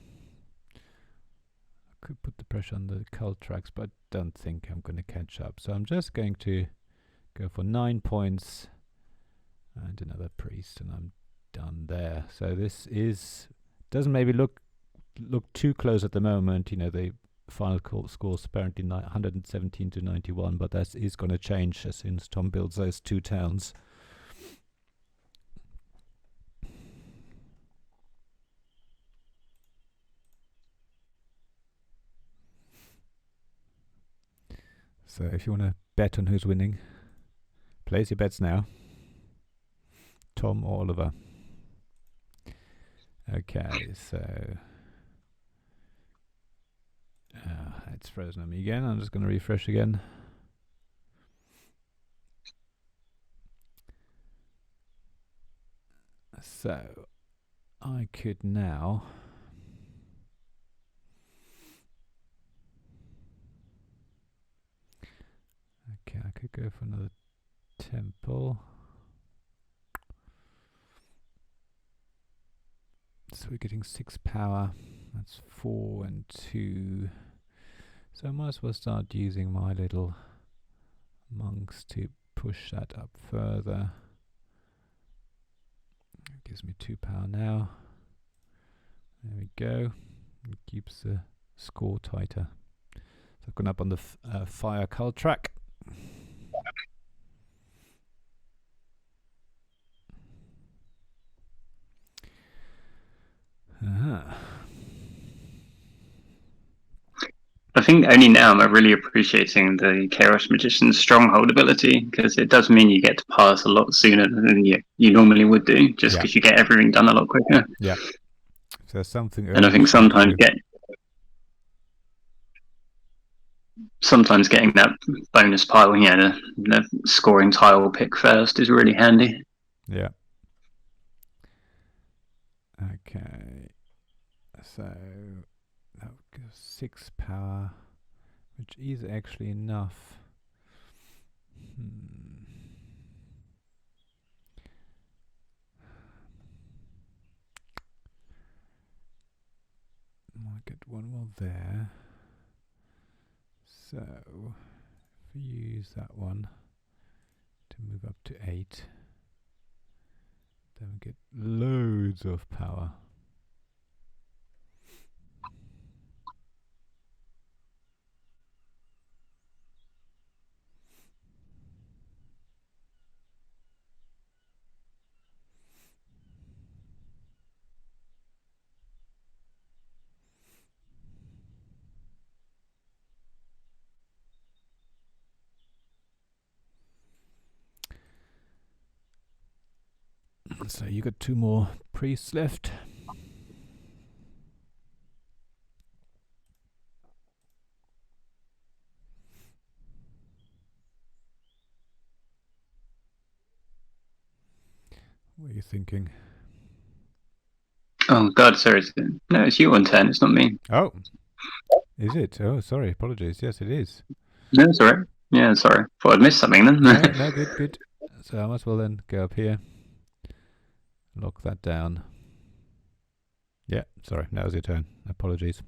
I could put the pressure on the cult tracks, but I don't think I'm going to catch up. So I'm just going to go for 9 points and another priest, and I'm done there. So this doesn't maybe look too close at the moment. You know, the final score is apparently 117 to 91, but that is going to change as soon as Tom builds those 2 towns. So if you want to bet on who's winning, place your bets now. Tom or Oliver. Okay, so it's frozen on me again. I'm just going to refresh again. So I could now I could go for another temple. So we're getting 6 power. That's 4 and 2. So I might as well start using my little monks to push that up further. It gives me 2 power now. There we go. It keeps the score tighter. So I've gone up on the fire cult track. I think only now am I really appreciating the Chaos Magician's Stronghold ability, because it does mean you get to pass a lot sooner than you normally would do, just because you get everything done a lot quicker. Yeah. If there's something and I think sometimes getting that bonus pile, the scoring tile pick first is really handy. Yeah. Okay. So that gives 6 power, which is actually enough. Might get one more there. So if we use that one to move up to 8, then we get loads of power. So you got 2 more priests left. What are you thinking? Oh God, sorry. No, it's you on 10. It's not me. Oh, is it? Oh, sorry. Apologies. Yes, it is. No, it's alright. Yeah, sorry. Thought I'd missed something then. No, good. So I might as well then go up here. Lock that down. Yeah, sorry. Now it's your turn. Apologies.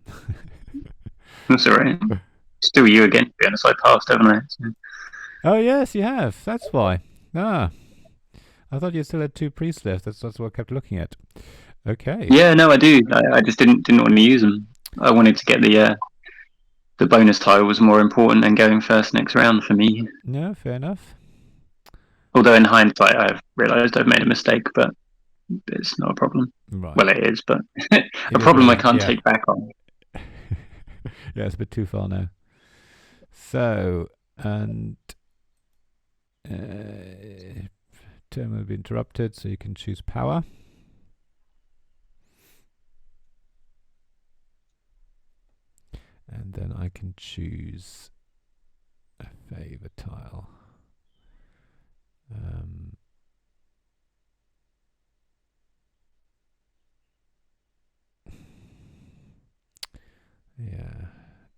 That's alright. Still you again, to be honest. I passed, haven't I? So. Oh, yes, you have. That's why. I thought you still had 2 priests left. That's what I kept looking at. Okay. Yeah, no, I do. I just didn't want to use them. I wanted to get the bonus tile was more important than going first next round for me. No, fair enough. Although in hindsight, I've realised I've made a mistake, but it's not a problem. Right. Well, it is, but a problem I can't take back on. Yeah, it's a bit too far now. So, and turn will be interrupted, so you can choose power. And then I can choose a favor tile. Yeah,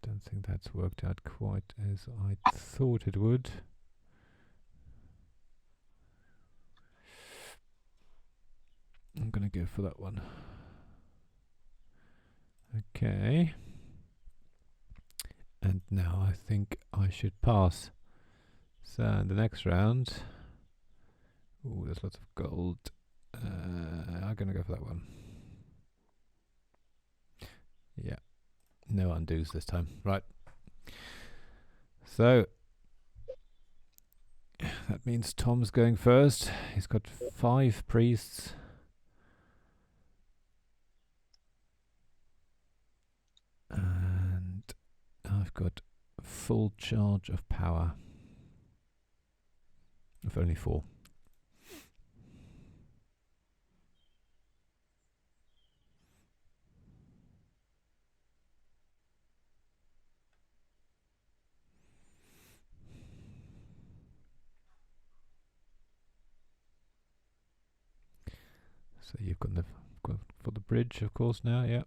don't think that's worked out quite as I thought it would. I'm gonna go for that one. Okay. And now I think I should pass. So in the next round, there's lots of gold. I'm gonna go for that one. Yeah, no undos this time. Right. So that means Tom's going first. He's got 5 priests. And I've got full charge of power. Of only 4. So you've got for the bridge, of course, now, yeah.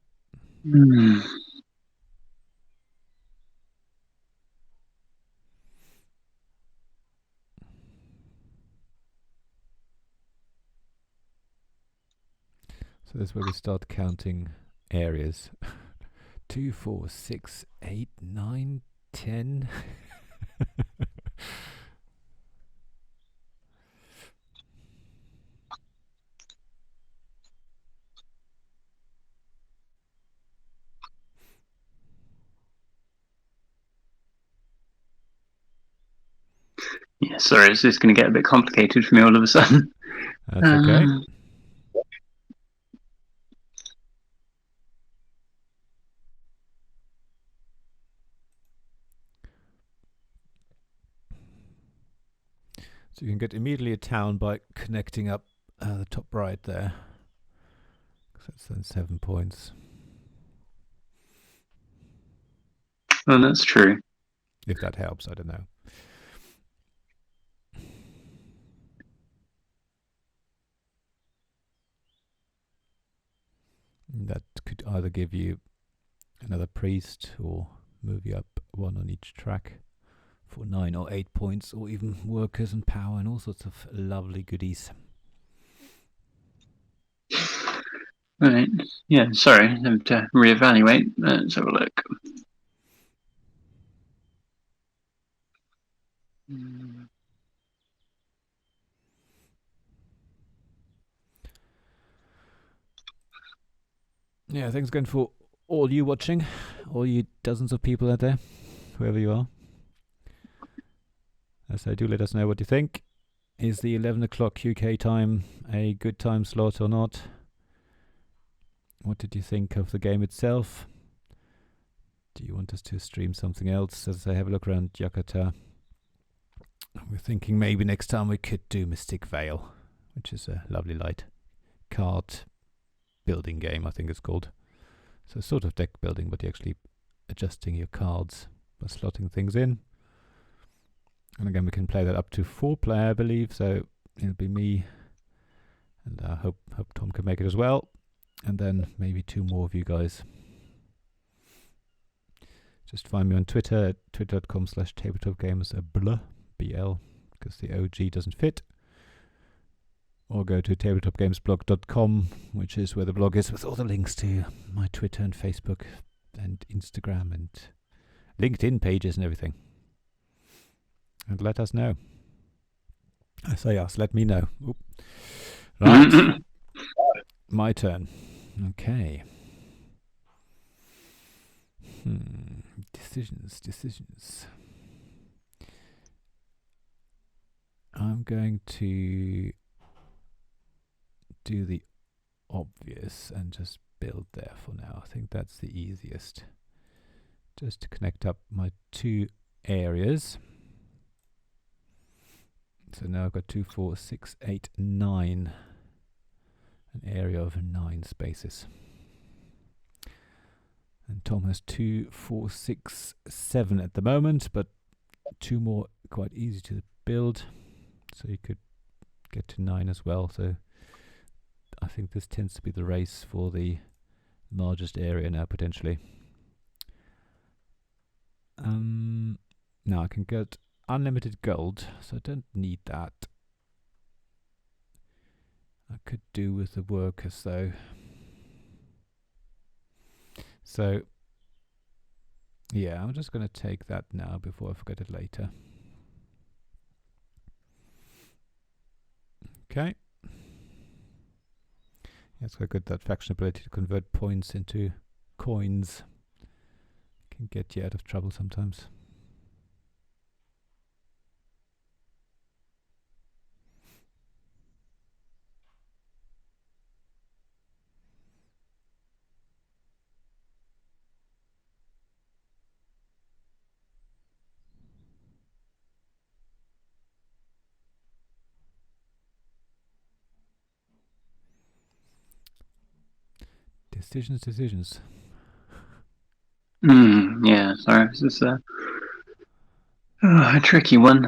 So this is where we start counting areas. 2, 4, 6, 8, 9, 10. Yeah, sorry, it's just going to get a bit complicated for me all of a sudden. That's okay. So you can get immediately a town by connecting up the top right there. So that's then 7 points. Well, that's true. If that helps, I don't know. That could either give you another priest or move you up 1 on each track for 9 or 8 points, or even workers and power and all sorts of lovely goodies. Right. Yeah, sorry, I have to reevaluate. Let's have a look. Yeah, thanks again for all you watching, all you dozens of people out there, whoever you are. So do let us know what you think. Is the 11 o'clock UK time a good time slot or not? What did you think of the game itself? Do you want us to stream something else? As I have a look around Jakarta, we're thinking maybe next time we could do Mystic Vale, which is a lovely light card building game, I think it's called. So sort of deck building, but you're actually adjusting your cards by slotting things in. And again, we can play that up to 4 player, I believe. So it'll be me, and I hope Tom can make it as well. And then maybe 2 more of you guys. Just find me on Twitter at twitter.com/tabletopgames, BL, because the OG doesn't fit. Or go to tabletopgamesblog.com, which is where the blog is, with all the links to my Twitter and Facebook and Instagram and LinkedIn pages and everything. And let us know. I say us, let me know. Oop. Right. My turn. Okay. Decisions. I'm going to do the obvious and just build there for now. I think that's the easiest. Just to connect up my 2 areas. So now I've got 2, 4, 6, 8, 9. An area of 9 spaces. And Tom has 2, 4, 6, 7 at the moment, but 2 more quite easy to build. So you could get to 9 as well. So I think this tends to be the race for the largest area now, potentially. Now I can get unlimited gold, so I don't need that. I could do with the workers though. So yeah, I'm just going to take that now before I forget it later. Okay. It's quite good, that faction ability to convert points into coins. Can get you out of trouble sometimes. Decisions. Yeah, sorry, this is a tricky one.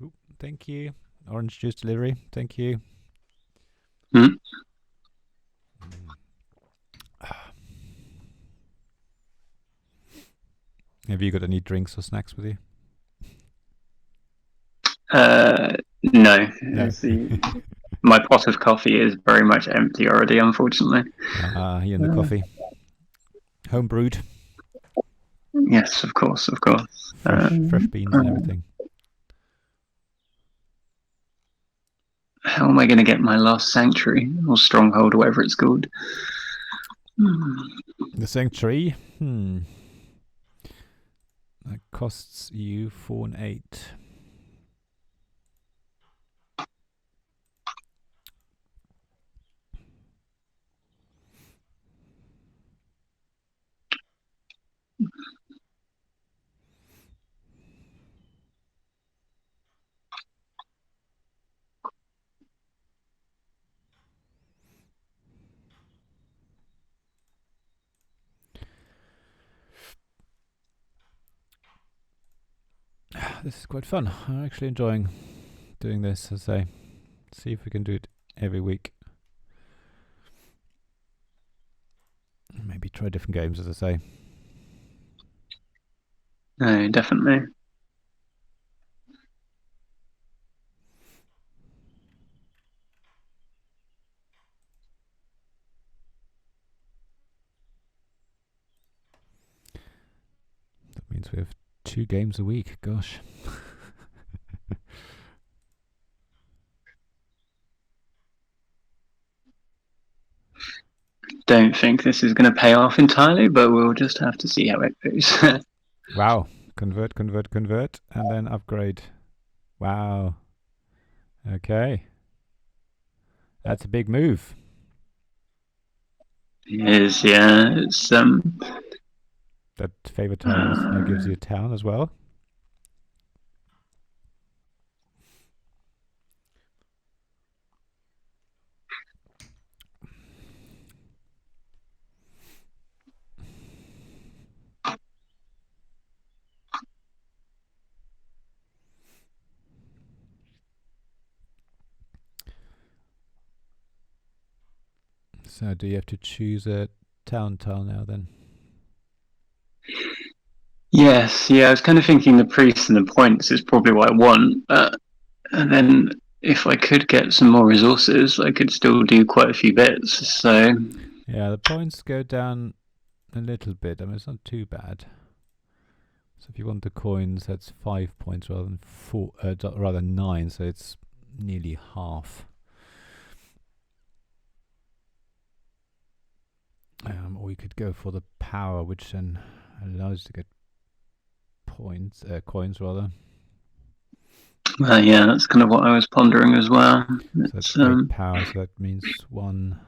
Ooh, thank you. Orange juice delivery. Thank you. Have you got any drinks or snacks with you? No. No. My pot of coffee is very much empty already, unfortunately. You and the coffee. Home brewed. Yes, of course. Fresh beans and everything. How am I going to get my last sanctuary or stronghold or whatever it's called? The sanctuary? That costs you 4 and 8. This is quite fun. I'm actually enjoying doing this, as I say. See if we can do it every week. Maybe try different games, as I say. No, definitely. That means we have 2 games a week. Gosh. Don't think this is going to pay off entirely, but we'll just have to see how it goes. Wow. Convert, and then upgrade. Wow. Okay. That's a big move. It is, yeah. It's That favorite tiles now gives you a town as well. So do you have to choose a town tile now then? Yes, yeah. I was kind of thinking the priests and the points is probably what I want, and then if I could get some more resources, I could still do quite a few bits. So yeah, the points go down a little bit. I mean, it's not too bad. So if you want the coins, that's 5 points rather than 4, rather 9. So it's nearly half. Or you could go for the power, which then allows you to get points, coins rather. yeah, that's kind of what I was pondering as well. So that's 8 power, so that means 1,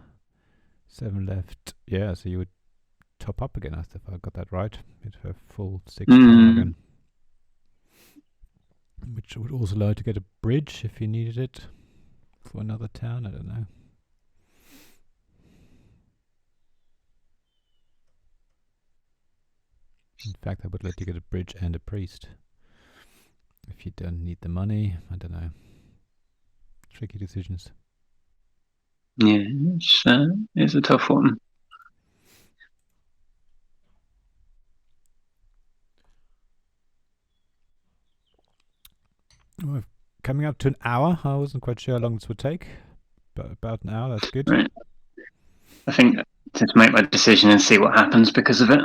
7 left. Yeah, so you would top up again, if I got that right. You'd have full 6 power again. Which would also allow you to get a bridge if you needed it for another town, I don't know. In fact, I would let you get a bridge and a priest. If you don't need the money, I don't know. Tricky decisions. Yeah, it's a tough one. We're coming up to an hour. I wasn't quite sure how long this would take, but about an hour, that's good. Right. I think to make my decision and see what happens because of it.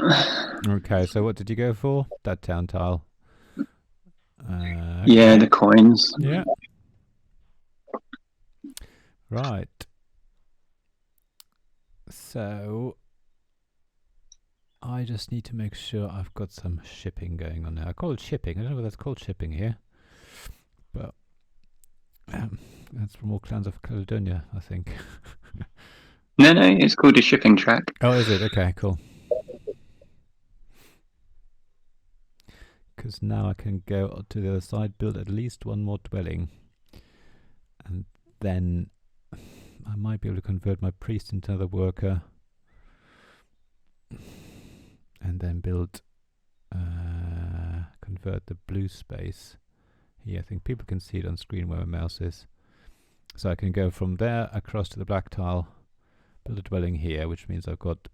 Okay, so what did you go for? That town tile. Okay. Yeah, the coins. Yeah. Right. So I just need to make sure I've got some shipping going on now. I call it shipping. I don't know whether that's called shipping here, but that's from all clans of Caledonia, I think. No, it's called a shipping track. Oh, is it? Okay, cool. because now I can go to the other side, build at least one more dwelling, and then I might be able to convert my priest into another worker, and then build, convert the blue space here. I think people can see it on screen where my mouse is. So I can go from there across to the black tile, build a dwelling here, which means I've got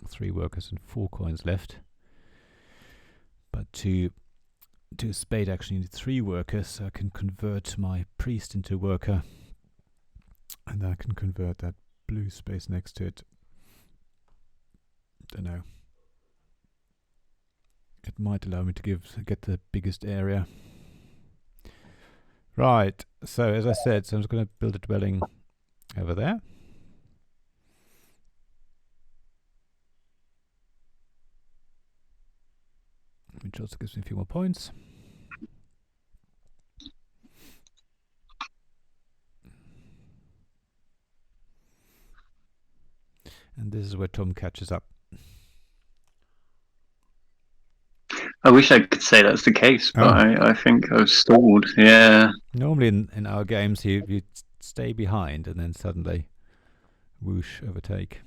3 workers and 4 coins left. But to do a spade, I actually need 3 workers, so I can convert my priest into a worker, and then I can convert that blue space next to it. Don't know. It might allow me to get the biggest area. Right, so as I said, I'm just going to build a dwelling over there. Which also gives me a few more points. And this is where Tom catches up. I wish I could say that's the case, but I think I've stalled. Yeah. Normally in our games, you stay behind and then suddenly, whoosh, overtake.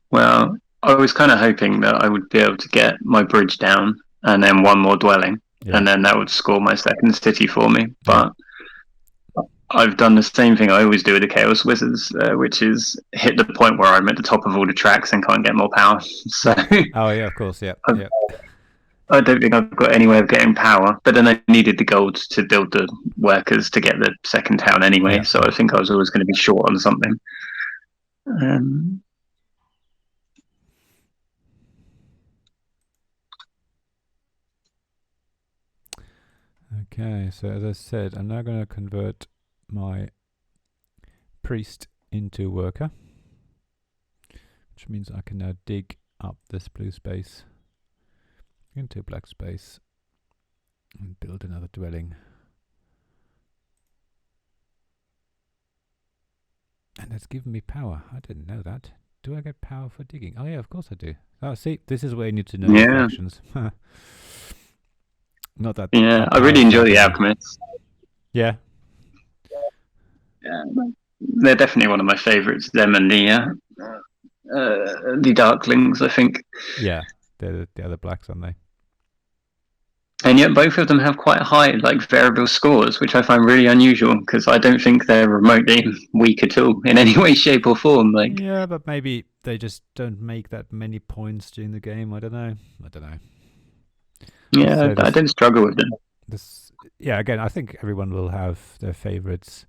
Well, I was kind of hoping that I would be able to get my bridge down and then one more dwelling, and then that would score my second city for me. But I've done the same thing I always do with the Chaos Wizards, which is hit the point where I'm at the top of all the tracks and can't get more power. So of course, yeah. I don't think I've got any way of getting power, but then I needed the gold to build the workers to get the second town anyway, so I think I was always going to be short on something. Okay, so as I said, I'm now going to convert my priest into worker, which means I can now dig up this blue space into black space and build another dwelling. And that's given me power. I didn't know that. Do I get power for digging? Oh yeah, of course I do. Oh, see, this is where you need to know the actions. Not that. Yeah, I really enjoy the Alchemists. Yeah. Yeah, they're definitely one of my favourites. Them and the Darklings, I think. Yeah, they're the other blacks, aren't they? And yet both of them have quite high, variable scores, which I find really unusual because I don't think they're remotely weak at all in any way, shape, or form. Yeah, but maybe they just don't make that many points during the game. I don't know. Yeah, so I don't struggle with them. Again, I think everyone will have their favourites.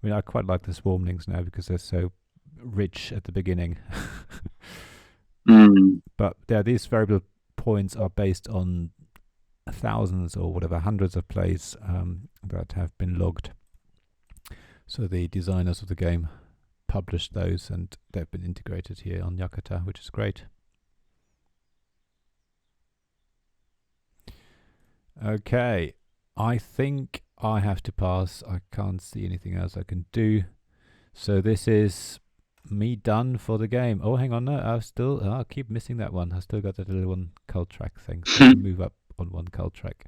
I mean, I quite like the Swarmlings now because they're so rich at the beginning. But these variable points are based on thousands or whatever, hundreds of plays that have been logged. So the designers of the game published those, and they've been integrated here on Yakata, which is great. Okay, I think I have to pass. I can't see anything else I can do. So this is me done for the game. Oh, hang on, no, I keep missing that one. I still got that little one cult track thing. So I can move up on one cult track.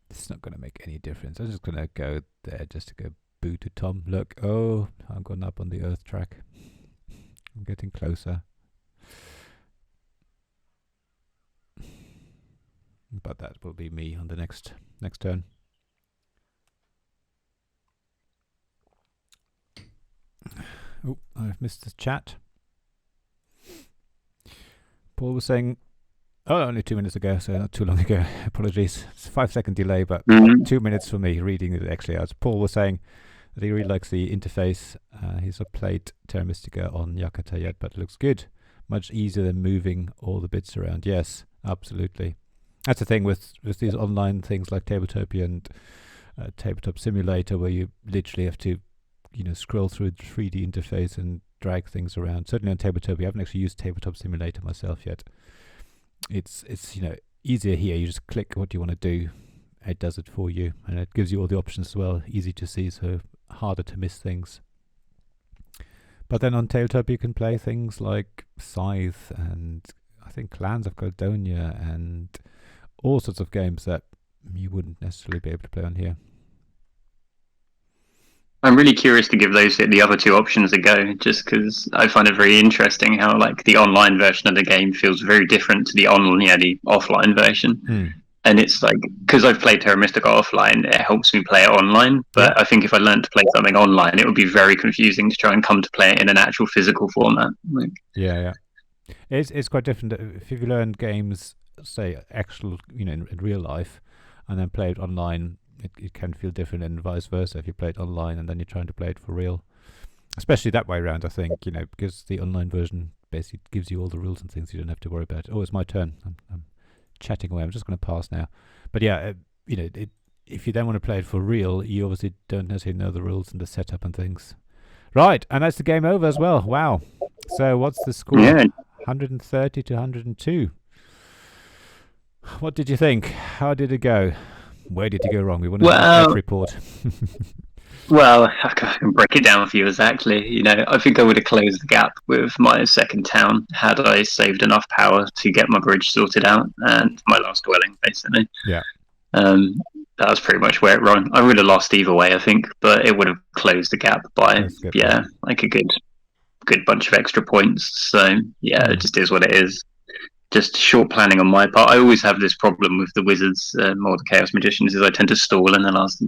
It's not going to make any difference. I'm just going to go there just to go boo to Tom. Look, I'm going up on the Earth track. I'm getting closer. But that will be me on the next turn. Oh, I've missed the chat. Paul was saying, only 2 minutes ago, so not too long ago. Apologies. It's a 5-second delay, but 2 minutes for me reading it actually out. Paul was saying that he really likes the interface. He's not played Terra Mystica on Yakata yet, but it looks good. Much easier than moving all the bits around. Yes, absolutely. That's the thing with these online things like Tabletopia and Tabletop Simulator, where you literally have to, scroll through the 3D interface and drag things around. Certainly on Tabletopia, I haven't actually used Tabletop Simulator myself yet. It's easier here. You just click what you want to do, it does it for you, and it gives you all the options as well. Easy to see, so harder to miss things. But then on Tabletop, you can play things like Scythe and I think Clans of Caledonia and all sorts of games that you wouldn't necessarily be able to play on here. I'm really curious to give the other two options a go, just because I find it very interesting how like the online version of the game feels very different to the offline version. And it's like, because I've played Terra Mystica offline, it helps me play it online. But I think if I learned to play something online, it would be very confusing to try and come to play it in an actual physical format. Like, it's quite different if you learn games, say actual, in real life, and then play it online. It can feel different, and vice versa if you play it online and then you're trying to play it for real. Especially that way around, I think, because the online version basically gives you all the rules and things you don't have to worry about. Oh, it's my turn. I'm chatting away. I'm just going to pass now. But yeah, if you then want to play it for real, you obviously don't necessarily know the rules and the setup and things. Right, and that's the game over as well. Wow. So what's the score? 130 to 102. What did you think? How did it go? Where did you go wrong? We want to have a report. Well, I can break it down for you exactly. I think I would have closed the gap with my second town had I saved enough power to get my bridge sorted out and my last dwelling, basically. Yeah. That was pretty much where it ran. I would have lost either way, I think, but it would have closed the gap by like a good bunch of extra points. So it just is what it is. Just short planning on my part. I always have this problem with the wizards or the chaos magicians is I tend to stall in the last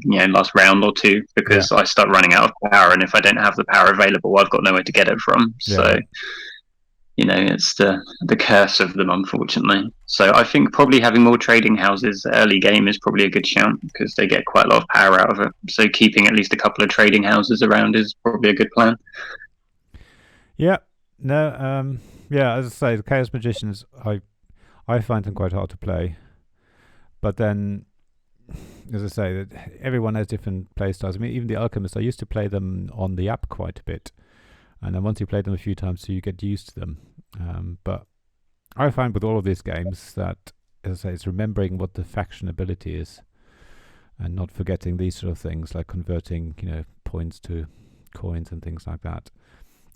round or two because I start running out of power, and if I don't have the power available, I've got nowhere to get it from. So it's the curse of them, unfortunately. So I think probably having more trading houses early game is probably a good shout because they get quite a lot of power out of it. So keeping at least a couple of trading houses around is probably a good plan. Yeah. No. As I say, the Chaos Magicians, I find them quite hard to play. But then, as I say, that everyone has different play styles. I mean, even the Alchemists, I used to play them on the app quite a bit. And then once you play them a few times, so you get used to them. But I find with all of these games that, as I say, it's remembering what the faction ability is and not forgetting these sort of things, like converting, points to coins and things like that.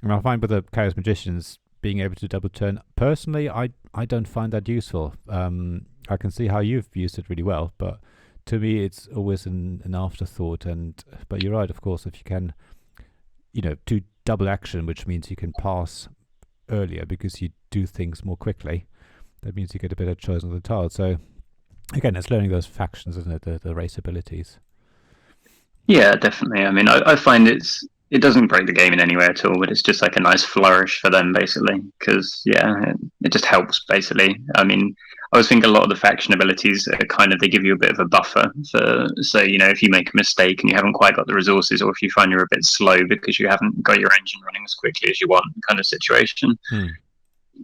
And I find with the Chaos Magicians, being able to double turn, personally, I don't find that useful. I can see how you've used it really well, but to me, it's always an afterthought. But you're right, of course, if you can, do double action, which means you can pass earlier because you do things more quickly. That means you get a better choice on the tile. So again, it's learning those factions, isn't it? The race abilities. Yeah, definitely. I mean, I find it doesn't break the game in any way at all, but it's just like a nice flourish for them, basically, because it just helps, basically. I mean, I always think a lot of the faction abilities are they give you a bit of a buffer. So if you make a mistake and you haven't quite got the resources, or if you find you're a bit slow because you haven't got your engine running as quickly as you want, kind of situation.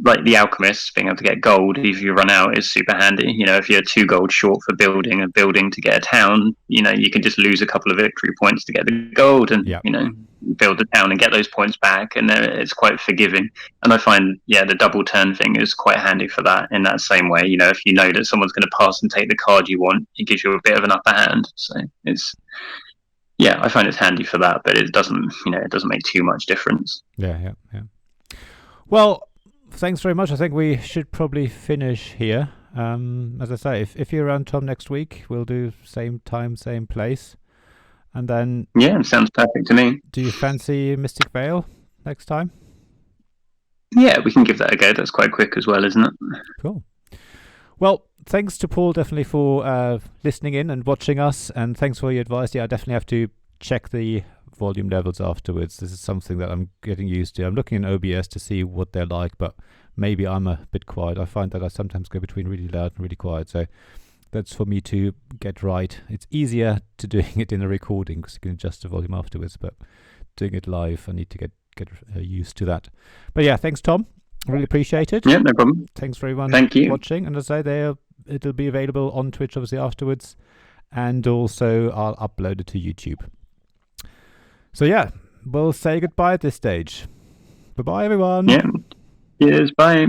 Like the alchemists being able to get gold if you run out is super handy. If you're 2 gold short for building a building to get a town, you can just lose a couple of victory points to get the gold and build a town and get those points back, and it's quite forgiving. And I find the double turn thing is quite handy for that in that same way. If you know that someone's going to pass and take the card you want, it gives you a bit of an upper hand. So it's I find it's handy for that, but it doesn't make too much difference. Yeah. Well, thanks very much. I think we should probably finish here. As I say, if you're around, Tom, next week, we'll do same time, same place. And then... Yeah, sounds perfect to me. Do you fancy Mystic Vale next time? Yeah, we can give that a go. That's quite quick as well, isn't it? Cool. Well, thanks to Paul, definitely, for listening in and watching us. And thanks for your advice. Yeah, I definitely have to check the volume levels afterwards. This is something that I'm getting used to. I'm looking in OBS to see what they're like, but maybe I'm a bit quiet. I find that I sometimes go between really loud and really quiet, so that's for me to get right. It's easier to doing it in a recording because you can adjust the volume afterwards, but doing it live, I need to get used to that. But yeah, thanks, Tom. Really appreciate it. Yeah, no problem. Thanks for everyone Thank you. watching. And as I say, it'll be available on Twitch obviously afterwards, and also I'll upload it to YouTube. So yeah, we'll say goodbye at this stage. Bye-bye, everyone. Yeah. Cheers. Bye.